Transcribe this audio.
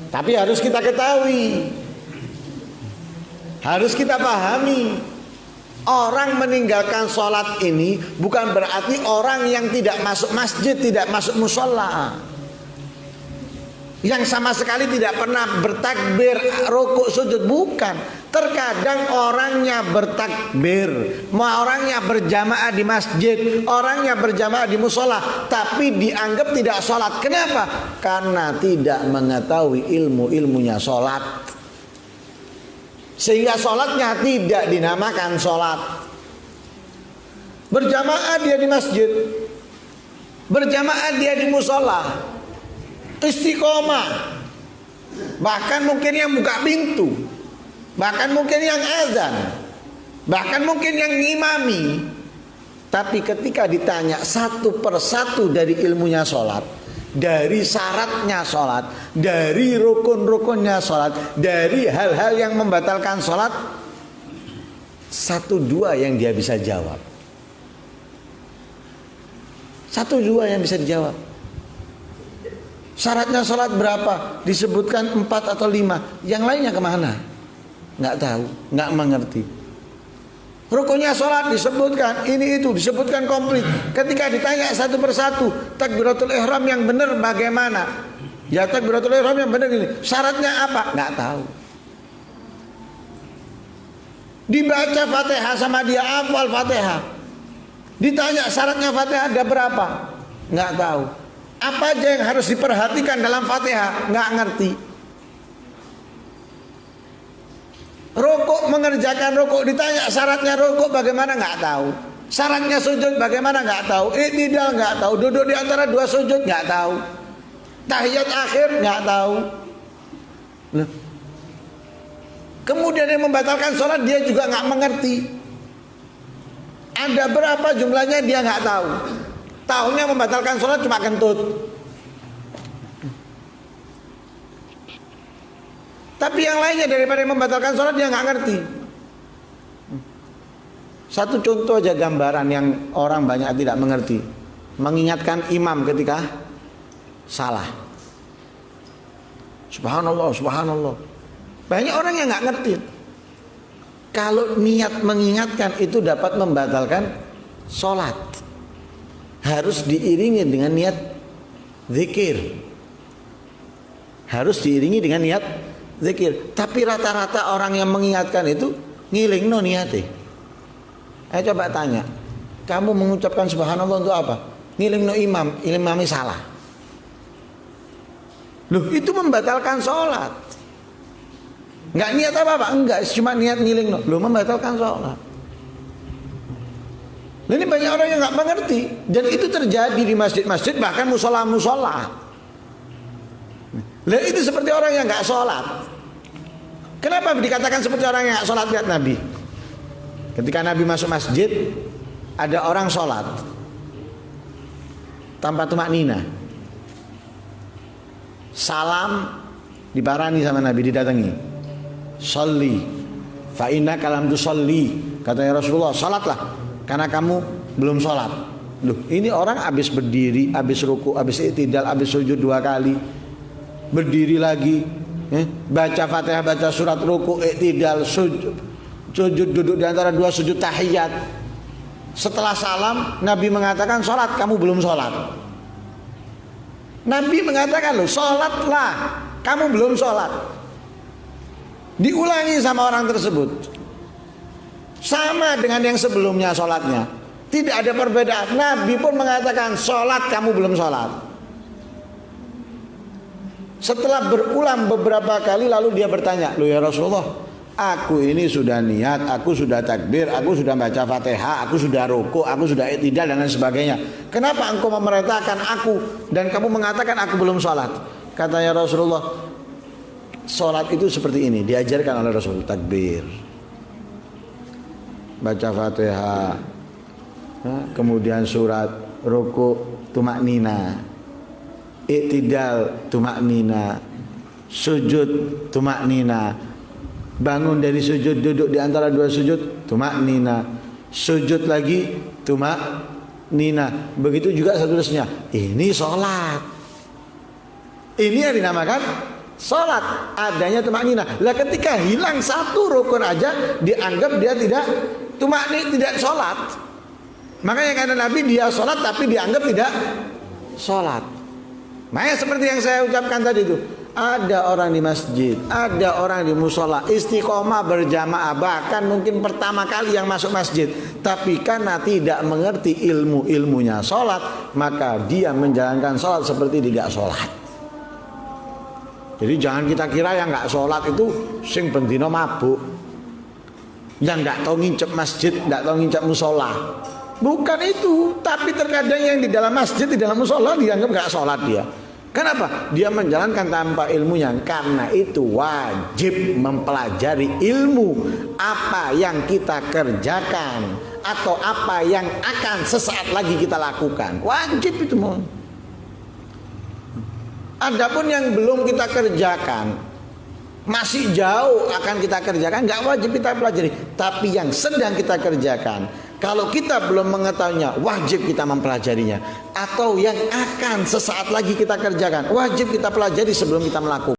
Tapi harus kita ketahui, harus kita pahami, orang meninggalkan sholat ini bukan berarti orang yang tidak masuk masjid, tidak masuk musola, yang sama sekali tidak pernah bertakbir, rukuk, sujud. Bukan. Terkadang orangnya bertakbir, orangnya berjamaah di masjid, orangnya berjamaah di musola, tapi dianggap tidak sholat. Kenapa? Karena tidak mengetahui ilmu-ilmunya sholat, sehingga sholatnya tidak dinamakan sholat. Berjamaah dia di masjid, berjamaah dia di musola, istiqomah, bahkan mungkin yang buka pintu, bahkan mungkin yang azan, bahkan mungkin yang ngimami. Tapi ketika ditanya satu persatu dari ilmunya sholat, dari syaratnya sholat, dari rukun-rukunnya sholat, dari hal-hal yang membatalkan sholat, satu dua yang dia bisa jawab, satu dua yang bisa dijawab. Syaratnya sholat berapa? Disebutkan 4 atau 5. Yang lainnya kemana? Nggak tahu, nggak mengerti. Rukunnya sholat disebutkan, ini itu disebutkan komplit. Ketika ditanya satu persatu, takbiratul ihram yang benar bagaimana? Ya takbiratul ihram yang benar ini. Syaratnya apa? Nggak tahu. Dibaca Fatihah sama dia hafal Fatihah. Ditanya syaratnya Fatihah ada berapa? Nggak tahu. Apa aja yang harus diperhatikan dalam Fatihah? Nggak ngerti. Rukuk, mengerjakan rukuk, ditanya syaratnya rukuk bagaimana, nggak tahu. Syaratnya sujud bagaimana, nggak tahu. I'tidal nggak tahu. Duduk di antara dua sujud nggak tahu. Tahiyat akhir nggak tahu. Loh. Kemudian yang membatalkan sholat dia juga nggak mengerti. Ada berapa jumlahnya dia nggak tahu. Tahunya membatalkan sholat cuma kentut. Tapi yang lainnya daripada membatalkan sholat dia nggak ngerti. Satu contoh aja gambaran yang orang banyak tidak mengerti. Mengingatkan imam ketika salah. Subhanallah, subhanallah. Banyak orang yang nggak ngerti. Kalau niat mengingatkan itu dapat membatalkan sholat, harus diiringi dengan niat zikir. Harus diiringi dengan niat zikir. Tapi rata-rata orang yang mengingatkan itu ngiling no niate. Ayo coba tanya, kamu mengucapkan subhanallah untuk apa? Ngiling no imami salah. Loh, itu membatalkan sholat. Nggak niat apa-apa? Enggak, cuma niat ngiling no. Loh, membatalkan sholat. Ini banyak orang yang nggak mengerti, dan itu terjadi di masjid-masjid, bahkan musola-musola. Lah itu seperti orang yang nggak sholat. Kenapa dikatakan seperti orang yang nggak sholat? Lihat Nabi. Ketika Nabi masuk masjid, ada orang sholat tanpa tumak nina. Salam diparani sama Nabi, didatangi. Sholli, fa inna kalam tu sholli. Katanya Rasulullah, sholatlah karena kamu belum sholat. Loh, ini orang habis berdiri, habis ruku, habis i'tidal, habis sujud 2 kali. Berdiri lagi, baca Fatihah, baca surat, ruku, i'tidal, sujud, duduk di antara 2 sujud tahiyat. Setelah salam, Nabi mengatakan sholat, kamu belum sholat. Nabi mengatakan loh, sholatlah, kamu belum sholat. Diulangi sama orang tersebut, sama dengan yang sebelumnya sholatnya, tidak ada perbedaan. Nabi pun mengatakan sholat, kamu belum sholat. Setelah berulang beberapa kali, lalu dia bertanya, loh ya Rasulullah, aku ini sudah niat, aku sudah takbir, aku sudah baca Fatihah, aku sudah ruku, aku sudah i'tidal dan lain sebagainya. Kenapa engkau memerintahkan aku dan kamu mengatakan aku belum sholat? Katanya Rasulullah, sholat itu seperti ini, diajarkan oleh Rasul. Takbir, baca Fatihah, kemudian surat, ruku, tumak nina, i'tidal, tumak nina, sujud, tumak nina, bangun dari sujud, duduk di antara 2 sujud, tumak nina, sujud lagi, tumak nina. Begitu juga seterusnya. Ini sholat. Ini yang dinamakan sholat, adanya tumakninah. Lah ketika hilang satu rukun aja dianggap dia tidak tumakninah, tidak sholat. Makanya kata Nabi, dia sholat tapi dianggap tidak sholat. Makanya seperti yang saya ucapkan tadi itu, ada orang di masjid, ada orang di musola, istiqomah berjamaah, bahkan mungkin pertama kali yang masuk masjid, tapi karena tidak mengerti ilmunya sholat, maka dia menjalankan sholat seperti tidak sholat. Jadi jangan kita kira yang nggak sholat itu sing bendino mabuk, yang nggak tahu ngincep masjid, nggak tahu ngincep musola. Bukan itu, tapi terkadang yang di dalam masjid, di dalam musola dianggap nggak sholat dia. Kenapa? Dia menjalankan tanpa ilmunya. Karena itu wajib mempelajari ilmu apa yang kita kerjakan atau apa yang akan sesaat lagi kita lakukan. Wajib itu, mohon. Adapun yang belum kita kerjakan, masih jauh akan kita kerjakan, nggak wajib kita pelajari. Tapi yang sedang kita kerjakan, kalau kita belum mengetahuinya, wajib kita mempelajarinya. Atau yang akan sesaat lagi kita kerjakan, wajib kita pelajari sebelum kita melakukan.